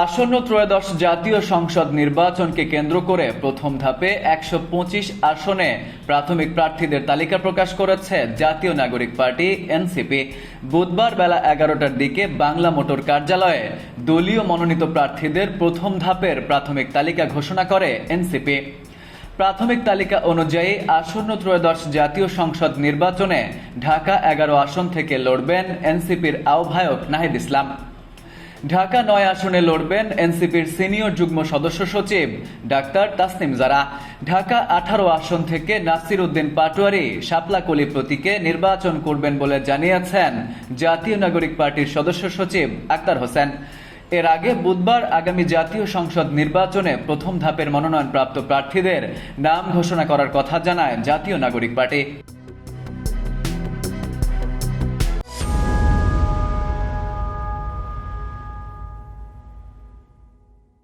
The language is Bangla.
আসন্ন ত্রয়োদশ জাতীয় সংসদ নির্বাচনকে কেন্দ্র করে প্রথম ধাপে ১২৫ আসনে প্রাথমিক প্রার্থীদের তালিকা প্রকাশ করেছে জাতীয় নাগরিক পার্টি এনসিপি। বুধবার বেলা ১১টার দিকে বাংলা মোটর কার্যালয়ে দলীয় মনোনীত প্রার্থীদের প্রথম ধাপের প্রাথমিক তালিকা ঘোষণা করে এনসিপি। প্রাথমিক তালিকা অনুযায়ী আসন্ন ত্রয়োদশ জাতীয় সংসদ নির্বাচনে ঢাকা ১১ আসন থেকে লড়বেন এনসিপির আহ্বায়ক নাহিদ ইসলাম। ঢাকা ৯ আসনে লড়বেন এনসিপির সিনিয়র যুগ্ম সদস্য সচিব ডাক্তার তাসনিম জারা। ঢাকা ১৮ আসন থেকে নাসির উদ্দিন পাটোয়ারি শাপলাকলি প্রতীকে নির্বাচন করবেন বলে জানিয়েছেন জাতীয় নাগরিক পার্টির সদস্য সচিব আক্তার হোসেন। এর আগে বুধবার আগামী জাতীয় সংসদ নির্বাচনে প্রথম ধাপের মনোনয়নপ্রাপ্ত প্রার্থীদের নাম ঘোষণা করার কথা জানায় জাতীয় নাগরিক পার্টি।